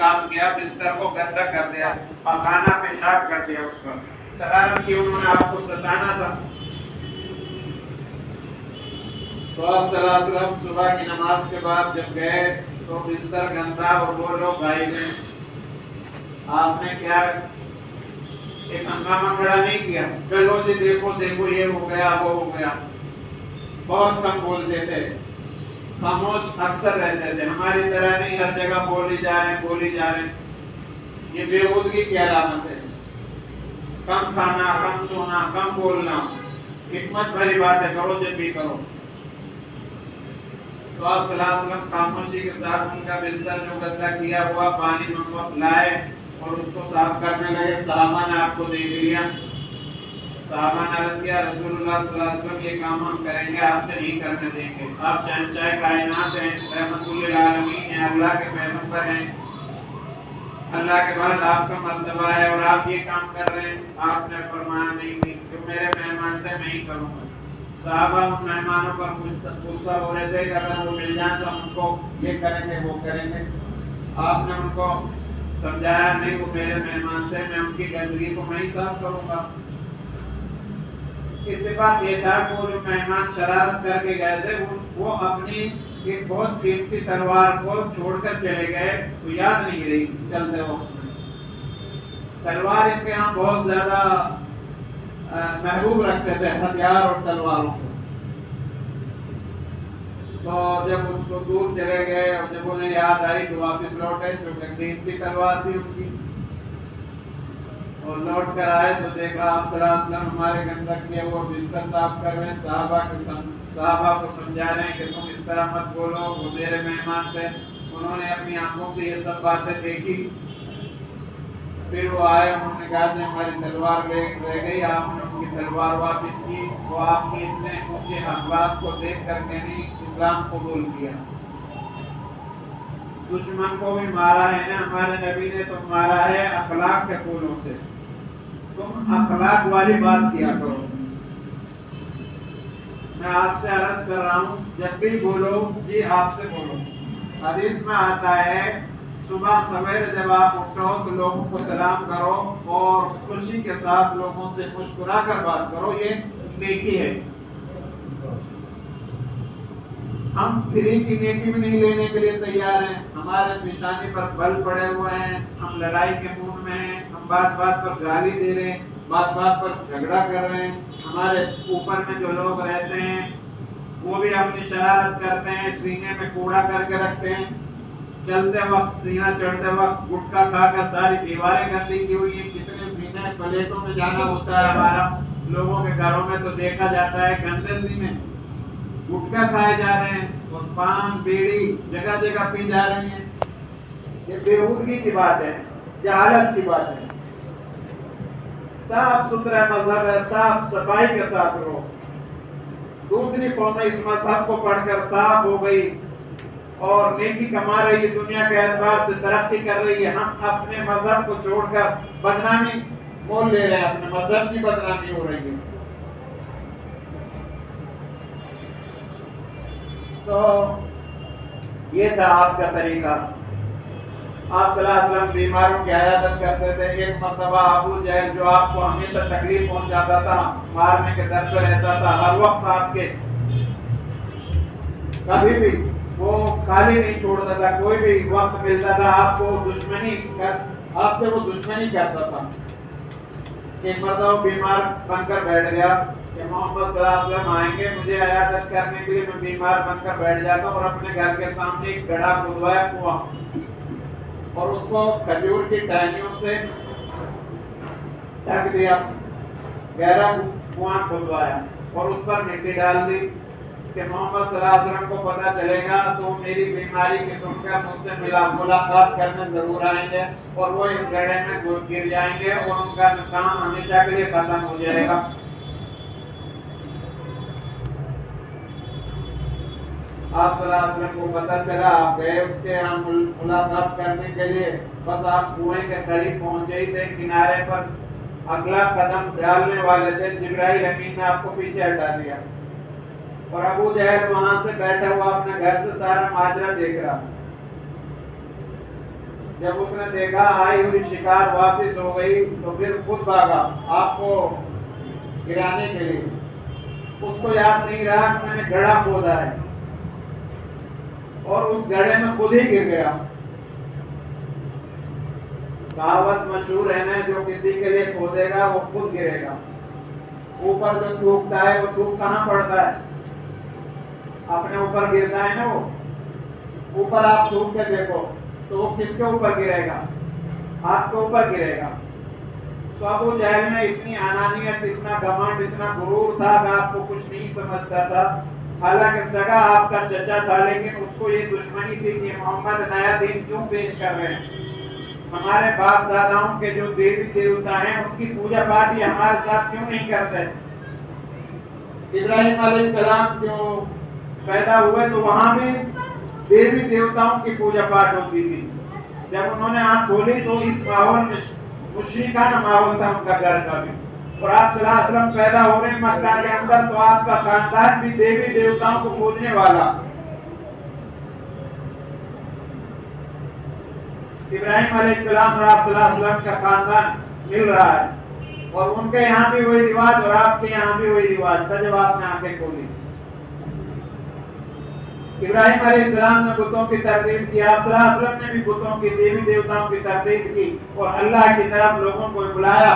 کام کیا، بستر کو گندا کر دیا، پخانا پیشاب کر دیا اس پر، شرارت کی انہوں نے آپ کو ستانا تھا. تو آپ صلی اللہ علیہ وسلم صبح کی نماز کے بعد جب گئے تو بستر گندا اور وہ لوگ غائب ہیں. آپ نے کیا ایک ہنگامہ کھڑا نہیں کیا، چلو جی دیکھو دیکھو یہ ہو گیا وہ ہو گیا. بہت کم بولتے تھے، خاموش اکثر رہتے تھے. ہماری طرح نہیں ہر جگہ بولی جا رہے ہیں بولی جا رہے ہیں. یہ بےہودگی کی علامت ہے. کم کھانا، کم سونا، کم بولنا، حکمت بھری باتیں کرو جب بھی کرو. تو آپ صلی اللہ علیہ وسلم خاموشی کے ساتھ ان کا بستر جو گندا کیا ہوا پانی میں لائے اور اس کو صاف کرنے لگے. صحابہ نے آپ کو دیکھ لیا. صحابہ نے عرض کیا رسول اللہ صلی اللہ علیہ وسلم یہ کام ہم کریں گے، آپ سے نہیں کرنے دیں گے. آپ شہنشاہ کائنات ہیں، رحمت للعالمین ہیں، اللہ کے پیغمبر ہیں، اللہ کے بعد آپ کا مرتبہ ہے اور آپ یہ کام کر رہے ہیں. آپ نے فرمایا نہیں نہیں، جو میرے مہمان تھے میں ہی کروں گا. صحابہ ان مہمانوں پر غصہ ہو رہے تھے کہ اگر وہ مل جائیں تو ہم ان کو یہ کریں گے وہ کریں گے. آپ نے ان کو سمجھایا نہیں، وہ میرے مہمان تھے، میں ان کی گندگی کو میں ہی صاف کروں گا. اتفاق یہ تھا کہ وہ جو مہمان شرارت کر کے گئے تھے وہ اپنی ایک بہت قیمتی تلوار کو چھوڑ کر چلے گئے، تو یاد نہیں رہی چلتے وقت میں. تلوار ان کے یہاں بہت زیادہ محبوب رکھتے تھے، ہتھیار اور تلواروں کو. تو جب اس کو دور چلے گئے اور جب انہیں یاد آئی تو واپس لوٹے، جو قیمتی تلوار تھی ان کی. اور لوٹ کر آئے تو دیکھا آپ صلی اللہ علیہ وسلم ہمارے گندا کیا وہ بستر صاف کر رہے ہیں. صحابہ کو سمجھا رہے ہیں کہ تم اس طرح مت بولو، وہ میرے مہمان تھے. انہوں نے اپنی آنکھوں سے یہ سب باتیں دیکھی. پھر وہ آئے، انہوں نے کہا کہ ہماری تلوار رہ گئی. آپ نے ان کی تلوار واپس کی. وہ آپ کی اتنے اونچے اخلاق کو دیکھ کر کے نہیں اسلام قبول کیا. دشمن کو بھی مارا ہے نا ہمارے نبی نے، تو مارا ہے اخلاق کے پھولوں سے. تم اخلاق والی بات کیا کرو. میں آپ سے عرض کر رہا ہوں جب بھی بولو جی آپ سے بولو. حدیث میں آتا ہے صبح سویرے جب آپ اٹھو تو لوگوں کو سلام کرو اور خوشی کے ساتھ لوگوں سے مسکرا کر بات کرو، یہ نیکی ہے. ہم فری کی نیکی بھی نہیں لینے کے لیے تیار ہیں. ہمارے پیشانی پر بل پڑے ہوئے ہیں، ہم لڑائی کے موڈ میں ہیں، ہم بات بات پر گالی دے رہے ہیں، بات بات پر جھگڑا کر رہے ہیں. ہمارے اوپر میں جو لوگ رہتے ہیں وہ بھی اپنی شرارت کرتے ہیں، سینے میں کوڑا کر کے رکھتے ہیں. چلتے وقت سینہ چڑھتے وقت گٹکا کھا کر ساری دیواریں گندی کی ہوئی ہیں. کتنے سینے پلیٹوں میں جانا ہوتا ہے ہمارا، لوگوں کے گھروں میں تو دیکھا جاتا ہے گندے سینے گٹکا کھائے جا رہے ہیں اور پان بیڑی جگہ جگہ پی جا رہی ہیں. یہ بےہودگی کی بات ہے، جہالت کی بات ہے. صاف ستھرا مذہب ہے، صاف صفائی کے ساتھ رہو. دوسری قومیں اس مذہب کو پڑھ کر صاف ہو گئی اور نیکی کما رہی ہے، دنیا کے اعتبار سے ترقی کر رہی ہے. ہم اپنے مذہب کو چھوڑ کر بدنامی مول لے رہے ہیں، اپنے مذہب کی بدنامی ہو رہی ہے. تو یہ تھا آپ کا طریقہ. آپ صلی اللہ علیہ وسلم بیماروں کی عیادت کرتے تھے. ایک مرتبہ ابو جہل جو آپ کو ہمیشہ تکلیف پہنچاتا تھا، مارنے کے در پہ رہتا تھا، ہر وقت آپ کے کبھی بھی وہ خالی نہیں چھوڑتا تھا، کوئی بھی وقت ملتا تھا آپ کو آپ سے وہ دشمنی کرتا تھا. ایک مرتبہ وہ بیمار بن کر بیٹھ گیا کہ محمد صلی اللہ علیہ وسلم آئیں گے مجھے عیادت کرنے کے لیے. میں بیمار بن کر بیٹھ جاتا ہوں اور اپنے گھر کے سامنے ایک گڑھا کھودوایا کنواں اور اس کو کھجور کی ٹہنیوں سے ڈھک دیا. گہرا کنواں کھودوایا اور اس پر مٹی ڈال دی کہ محمد صلی اللہ علیہ وسلم کو پتہ چلے گا تو میری بیماری کی سن کر مجھ سے ملاقات کرنے ضرور آئیں گے اور وہ اس گڑھے میں گر جائیں گے اور ان کا کام ہمیشہ کے لیے ختم ہو جائے گا. آپ صلی اللہ علیہ وسلم کو پتہ چلا، آپ گئے اس کے یہاں ملاقات کرنے کے لیے. بس آپ کنویں کے قریب پہنچے ہی تھے، کنارے پر اگلا قدم ڈالنے والے تھے، جبرائیل امین نے آپ کو پیچھے ہٹا دیا اور ابو جہل وہاں سے بیٹھا ہوا اپنے گھر سے سارا ماجرا دیکھ رہا. جب اس نے دیکھا آئی ہوئی شکار واپس ہو گئی تو پھر خود بھاگا آپ کو گرانے کے لیے. اس کو یاد نہیں رہا کہ میں نے گڑھا کھودا ہے اور اس گڑھے میں خود ہی گر گیا. کہاوت مشہور ہے نا, جو کسی کے لیے کھودے گا وہ خود گرے گا. اوپر جو تھوکتا ہے وہ تھوک کہاں پڑتا ہے؟ اپنے اوپر گرتا ہے نا. وہ اوپر آپ تھوک کے دیکھو تو وہ کس کے اوپر گرے گا؟ آپ کے اوپر گرے گا. تو ابو جہل میں اتنی انانیت, اتنا گھمنڈ, اتنا غرور تھا کہ آپ کو کچھ نہیں سمجھتا تھا. حالانکہ سگا آپ کا چچا تھا, لیکن اس کو یہ دشمنی تھی کہ محمد نیا دین کیوں پیش کر رہے ہیں. ہمارے باپ داداؤں کے جو دیوی دیوتا ہیں ان کی پوجا پاٹ ہمارے ساتھ کیوں نہیں کرتے. ابراہیم علیہ السلام جو پیدا ہوئے تو وہاں بھی دیوی دیوتاؤں کی پوجا پاٹ ہوتی تھی. جب انہوں نے آنکھ کھولی تو اس ماحول میں مشرکانہ ماحول تھا ان کا گھر کا بھی. اور آپ صلی اللہ علیہ وسلم پیدا ہو رہے ہیں مکہ کے اندر تو آپ کا خاندان بھی دیوی دیوتاؤں کو پوجنے والا. ابراہیم علیہ السلام اور آپ صلی اللہ علیہ وسلم کا خاندان مل رہا ہے, اور ان کے یہاں بھی وہی رواج اور آپ کے یہاں بھی وہی رواج تھا. جب آپ نے آنکھیں کھولی, ابراہیم علیہ السلام نے بتوں کی تردید کی, آپ صلی اللہ علیہ وسلم نے بھی بتوں کی, دیوی دیوتاؤں کی تردید کی اور اللہ کی طرف لوگوں کو بلایا.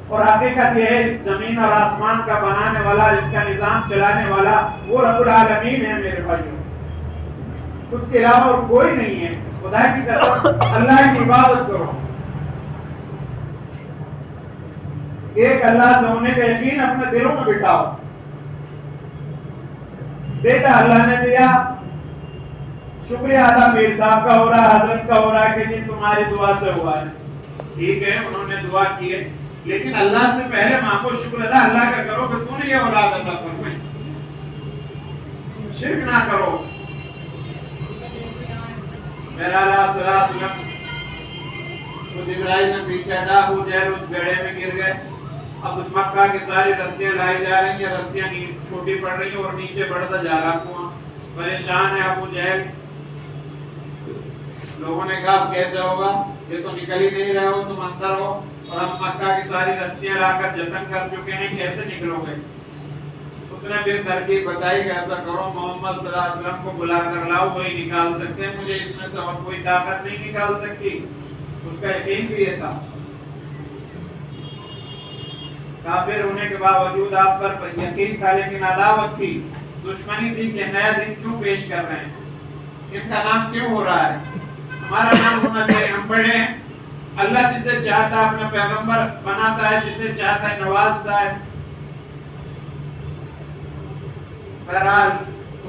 اور حقیقت یہ ہے, اس زمین اور آسمان کا بنانے والا, اس کا نظام چلانے والا وہ رب العالمین ہے میرے بھائیوں. اس کے علاوہ اور کوئی نہیں ہے. خدا کی طرف اللہ کی عبادت کرو. ایک اللہ سے ہونے کا یقین اپنے دلوں میں بٹھاؤ. بیٹا اللہ نے دیا, شکریہ ادا پیر صاحب کا ہو رہا ہے, حضرت کا ہو رہا ہے کہ جی تمہاری دعا سے ہوا ہے. ٹھیک ہے, انہوں نے دعا کی ہے, لیکن اللہ سے پہلے ماں کو شکر ادا اللہ کا کرو کہ تو نے یہ اولاد عطا فرمائی. شرک نہ کرو. میرا اللہ صلی اللہ علیہ وسلم خود ابراہیم نے پیچھے ہٹا, ابو جہل اس گڑھے میں گر گئے. اب مکہ کی ساری رسیاں لائی جا رہی ہیں, رسیاں چھوٹی پڑ رہی ہیں اور نیچے بڑھتا جا رہا کنواں. پریشان ہے ابو جہل. لوگوں نے کہا کیسے ہوگا, یہ تو نکل ہی نہیں رہے ہو, تم اندر ہو اور ہم مکہ کی ساری رسیاں لا کر جتن کر چکے ہیں, کیسے نکلو گے. اس نے پھر ترکیب بتائی کہ ایسا کرو, محمد صلی اللہ علیہ وسلم کو بلا کر لاؤ, وہی نکال سکتے ہیں, مجھے اس میں سے اور کوئی طاقت نہیں نکال سکتی. اس کا یقین بھی یہ تھا. کافر ہونے کے باوجود آپ پر یقین تھا, لیکن عداوت تھی, دشمنی تھی کہ نیا دن کیوں پیش کر رہے ہیں, اس کا نام کیوں ہو رہا ہے. ہمارا نام ہونا چاہیے, ہم پڑھے ہیں اللہ جسے چاہتا ہے اپنا پیغمبر بناتا ہے, جسے چاہتا ہے نوازتا ہے. بہرحال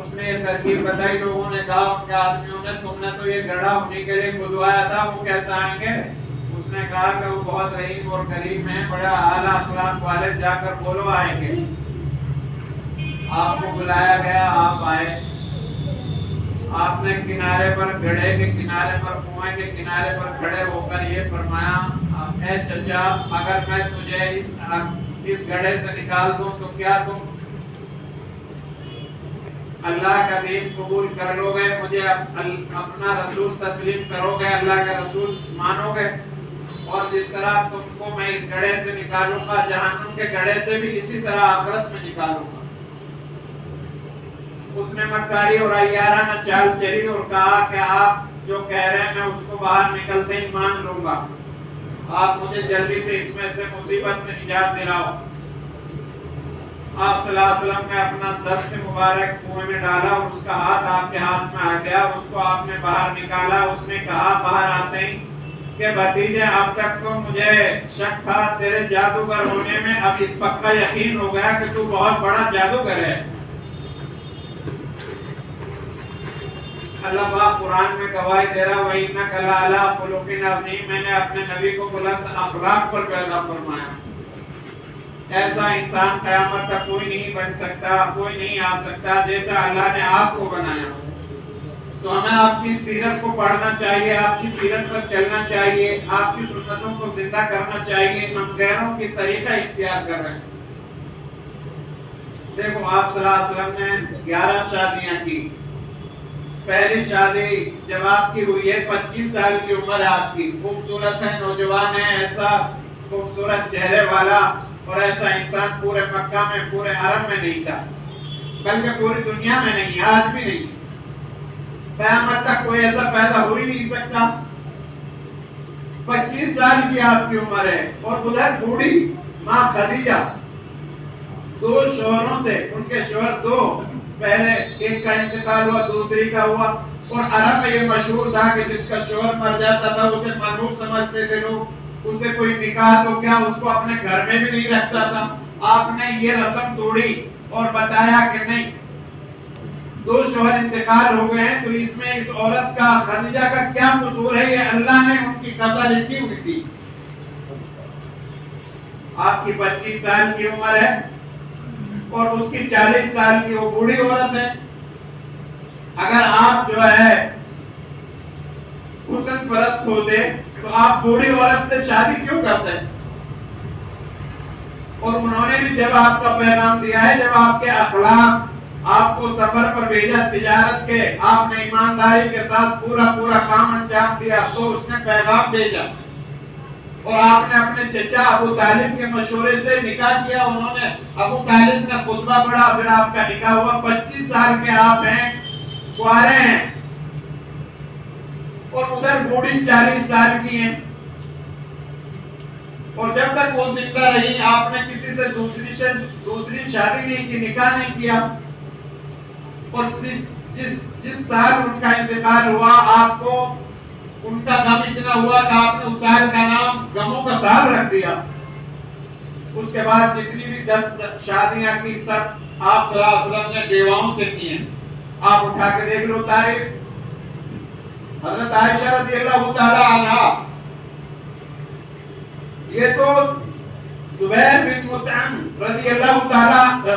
اس نے یہ ترکیب بتائی. لوگوں نے کہا ان کے آدمیوں نے, تم نے تو یہ گڑھا انہیں کے لیے کھدوایا تھا, وہ کیسے آئیں گے. اس نے کہا کہ وہ بہت رحیم اور کریم ہیں, بڑا اعلیٰ اخلاق والے, جا کر بولو آئیں گے. آپ کو بلایا گیا, آپ آئے. آپ نے کنارے پر, گڑھے کے کنارے پر, کنویں کے کنارے پر کھڑے ہو کر یہ فرمایا, اے چچا, اگر میں تجھے اس گڑھے سے نکال دوں تو کیا تم اللہ کا دین قبول کر لو گے, مجھے اپنا رسول تسلیم کرو گے, اللہ کا رسول مانو گے. اور جس طرح تم کو میں اس گڑھے سے نکالوں گا, جہنم کے گڑھے سے بھی اسی طرح آخرت میں نکالوں گا. اس نے مکاری اور عیارانہ چال چلی اور کہا کہ آپ جو کہہ رہے ہیں میں اس کو باہر نکلتے ہی مان لوں گا, آپ مجھے جلدی سے اس میں سے مصیبت سے نجات دلاؤ. آپ صلی اللہ علیہ وسلم نے اپنا دست مبارک کنویں میں ڈالا اور اس کا ہاتھ آپ کے ہاتھ میں آ گیا. اس کو آپ نے باہر نکالا. اس نے کہا باہر آتے ہی کہ بھتیجے, اب تک تو مجھے شک تھا تیرے جادوگر ہونے میں, اب پکا یقین ہو گیا کہ تو بہت بڑا جادوگر ہے. اللہ پاک قرآن میں گواہی دے رہا, وَإِنَّكَ لَعَلَىٰ خُلُقٍ عَظِيمٍ. میں نے اپنے نبی کو بلند اخلاق پر پیدا فرمایا. ایسا انسان قیامت تک کوئی نہیں بن سکتا, کوئی نہیں آ سکتا جیسا اللہ نے آپ کو بنایا. تو ہمیں آپ کی سیرت کو پڑھنا چاہیے, آپ کی سیرت پر چلنا چاہیے, آپ کی سنتوں کو زندہ کرنا چاہیے. ہم غیروں کی طریقہ اختیار کر رہے ہیں. دیکھو آپ صلی اللہ علیہ وسلم نے 11 شادیاں کی, پہلی شادی جب آپ کی ہوئی ہے 25 سال کی عمر ہے آپ کی، خوبصورت ہے، نوجوان ہے، ایسا خوبصورت چہرے والا اور ایسا انسان پورے مکہ میں پورے حرم میں نہیں تھا، بلکہ پوری دنیا میں نہیں، آج بھی نہیں، قیامت تک کوئی ایسا پیدا ہو ہی نہیں سکتا۔ 25 سال کی آپ کی عمر ہے اور ادھر بوڑھی ماں خدیجہ، دو شوہروں سے، ان کے شوہر دو، پہلے ایک کا انتقال ہوا، دوسری کا ہوا، اور عرب میں یہ مشہور تھا کہ جس کا شوہر مر جاتا تھا اسے منحوس سمجھتے تھے لوگ، اسے کوئی نکاح تو کیا اس کو اپنے گھر میں بھی نہیں رکھتا تھا۔ آپ نے یہ رسم توڑی اور بتایا کہ نہیں، دو شوہر انتقال ہو گئے ہیں تو اس میں اس عورت کا، خدیجہ کا کیا قصور ہے، یہ اللہ نے ان کی قضا لکھی ہوئی تھی۔ آپ کی 25 سال کی عمر ہے اور اس کی 40 سال کی وہ بوڑھی عورت ہے۔ اگر آپ جو ہے حسن پرست ہوتے تو آپ بوڑھی عورت سے شادی کیوں کرتے؟ اور انہوں نے بھی جب آپ کا پیغام دیا ہے، جب آپ کے اخلاق آپ کو سفر پر بھیجا تجارت کے، آپ نے ایمانداری کے ساتھ پورا کام انجام دیا تو اس نے پیغام بھیجا، اور آپ نے اپنے چچا ابو طالب کے مشورے سے نکاح کیا، انہوں نے، ابو طالب نے خطبہ پڑھا، پھر آپ کا نکاح ہوا۔ 25 سال کے آپ ہیں، کنوارے ہیں، اور ادھر بوڑھی 40 سال کی ہیں، اور جب تک وہ زندہ رہی آپ نے کسی سے دوسری شادی نہیں کی، نکاح نہیں کیا، اور جس سال ان کا انتقال ہوا آپ کو ان کا غم اتنا ہوا کہ آپ نے اس سال کا نام غموں کا سال رکھ دیا۔ اس کے بعد جتنی بھی 10 شادیاں کی سب آپ صلی اللہ علیہ وسلم نے بیواؤں سے کی ہیں۔ آپ اٹھا کے دیکھ لو تاریخ، حضرت عائشہ رضی اللہ تعالی عنہا، یہ تو زبیر بن مطعم رضی اللہ تعالی،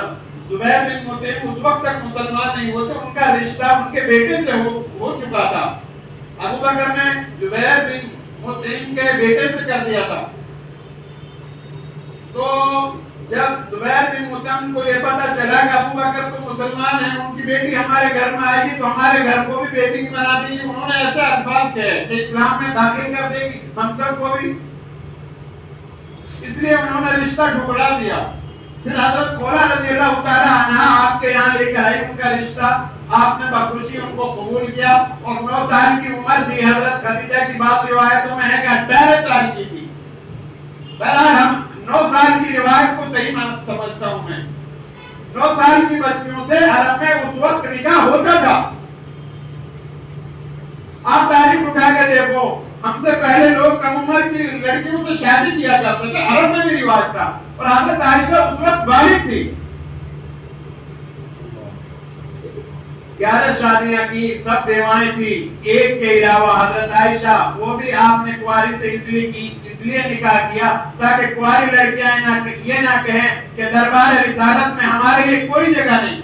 زبیر بن مطعم اس وقت تک مسلمان نہیں ہوتے، ان کا رشتہ ان کے بیٹے سے ہو چکا تھا۔ ابو بکر نے زبیر بن مطعم کے بیٹے سے کر دیا تھا۔ تو جب زبیر بن مطعم کو یہ پتا چلا کہ ابو بکر تو مسلمان ہیں، ان کی بیٹی ہمارے گھر میں آئے گی تو ہمارے گھر کو بھی بے دین بنا دیں گی، انہوں نے ایسے الفاظ کہے کہ اسلام میں داخل کر دے گی ہم سب کو بھی، اس لیے انہوں نے رشتہ ٹکرا دیا۔ پھر حضرت خولا رضی اللہ تعالی عنہ آپ کے یہاں لے کر آئی ان کا رشتہ، آپ نے بخوشی ان کو قبول کیا، اور 9 سال کی عمر بھی حضرت خدیجہ کی بعض روایتوں میں ہے کہ 18 سال کی تھی۔ بہرحال ہم 9 سال کی روایت کو صحیح سمجھتا ہوں میں۔ 9 سال کی بچیوں سے عرب میں اس وقت نکاح ہوتا تھا۔ آپ تاریخ اٹھا کے دیکھو، ہم سے پہلے لوگ کم عمر کی لڑکیوں سے شادی کیا کرتے تھے، عرب میں بھی رواج تھا، اور حضرت عائشہ اس وقت بالغ تھی۔ 11 شادیاں کی، سب بیوائیں تھی، ایک کے علاوہ حضرت عائشہ، وہ بھی آپ نے کنواری سے اس لیے نکاح کیا تاکہ کنواری لڑکیاں یہ نہ کہیں کہ دربار رسالت میں ہمارے لیے کوئی جگہ نہیں۔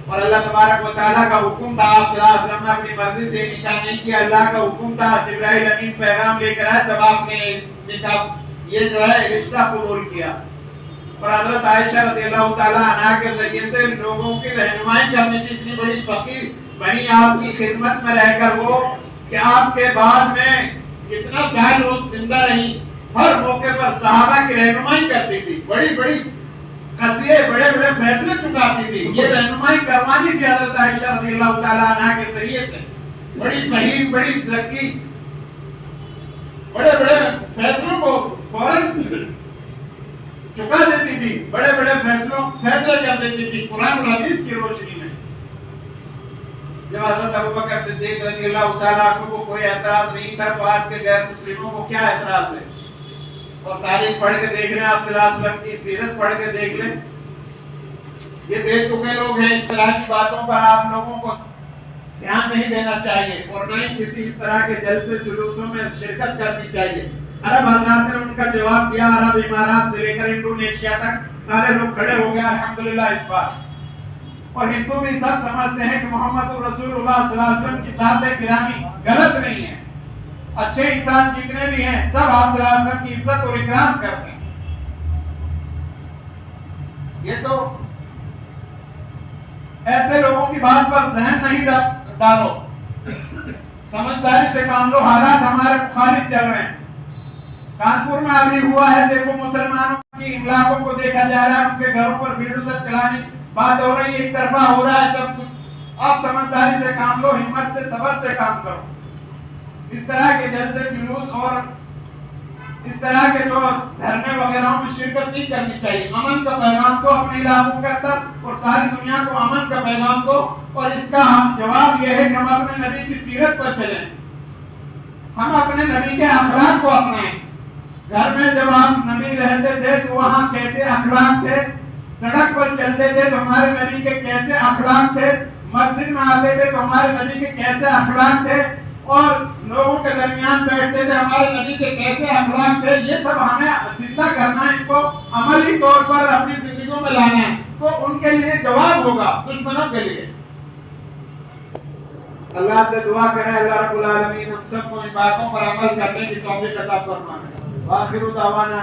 اور اللہ تبارک و تعالیٰ کا حکم تھا، آپ صلی اللہ علیہ وسلم نے اپنی مرضی سے نکاح نہیں کیا، اللہ کا حکم تھا، جبرائیل امین پیغام لے کر آئے، تب آپ نے نکاح، یہ جو ہے رشتہ قبول کیا۔ اور حضرت عائشہ رضی اللہ تعالیٰ عنہا کے ذریعے سے لوگوں کی رہنمائی کرنے کی اتنی بڑی فقیر بنی آپ کی خدمت میں رہ کر وہ، کہ آپ کے بعد میں جتنا سال وہ زندہ رہی، ہر موقع پر صحابہ کی رہنمائی کرتی تھی، بڑی قضیے، بڑے فیصلے چکاتی تھی، یہ رہنمائی کروانی تھی حضرت عائشہ رضی اللہ تعالیٰ عنہا کے ذریعے سے، بڑی فہیم، بڑی ذکی، بڑے فیصلوں کو فوراً چکا دیتی تھی، بڑے فیصلے کر دیتی تھی قرآن اور حدیث کی روشنی میں۔ جب حضرت ابوبکر صدیق رضی اللہ تعالیٰ عنہ کو کوئی اعتراض نہیں تھا تو آج کے غیر مسلموں کو کیا اعتراض ہے؟ اور تاریخ پڑھ کے دیکھ لیں، آپ صلی اللہ علیہ وسلم کی سیرت پڑھ کے دیکھ لیں، یہ بے تکے لوگ ہیں، اس طرح کی باتوں پر آپ لوگوں کو دھیان نہیں دینا چاہیے، اور نہ ہی کسی اس طرح کے جلسے جلوسوں میں شرکت کرنی چاہیے۔ عرب حضرات نے ان کا جواب دیا، عرب امارات سے لے کر انڈونیشیا تک سارے لوگ کھڑے ہو گئے الحمدللہ اس بات، اور ہندو بھی سب سمجھتے ہیں کہ محمد رسول اللہ صلی اللہ علیہ وسلم کی ذات گرامی غلط نہیں ہے، اچھے انسان جتنے بھی ہیں سب آپ صلی اللہ علیہ وسلم کی عزت اور اکرام کرتے ہیں۔ یہ تو ایسے لوگوں کی بات پر ذہن نہیں ڈالو، سمجھداری سے کام لو۔ حالات ہمارے مخالف چل رہے ہیں۔ کانپور میں ابھی ہوا ہے، دیکھو مسلمانوں کی املاکوں کو دیکھا جا رہا ہے، ان کے گھروں پر بلڈوزر چلانے بات ہو رہی ہے، ایک طرفہ ہو رہا ہے سب کچھ۔ اب سمجھداری سے کام لو، ہمت سے صبر سے کام کرو۔ اس طرح کے جلسے جلوس اور اس طرح کے جو دھرنے وغیرہ میں شرکت نہیں کرنی چاہیے۔ امن کا پیغام دو اپنے علاقوں کے اندر اور ساری دنیا کو امن کا پیغام دو، اور اس کا جواب یہ ہے کہ ہم اپنے نبی کی سیرت پر چلیں، ہم اپنے نبی کے اخلاق کو اپنائیں۔ گھر میں جب آپ نبی رہتے تھے تو وہاں کیسے اخلاق تھے، سڑک پر چلتے تھے تو ہمارے نبی کے کیسے اخلاق تھے، مسجد میں آتے تھے تو ہمارے نبی کے کیسے اخلاق تھے، اور لوگوں کے درمیان بیٹھتے تھے ہمارے نبی کے کیسے اخلاق تھے۔ یہ سب ہمیں زندہ کرنا ہے، ان کو عملی طور پر اپنی زندگیوں میں لانا ہے، تو ان کے لیے جواب ہوگا دشمنوں کے لیے۔ اللہ سے دعا کریں اللہ رب العالمین ہم سب کو ان باتوں پر عمل کرنے کی توفیق عطا فرمائے۔ وآخر دعوانا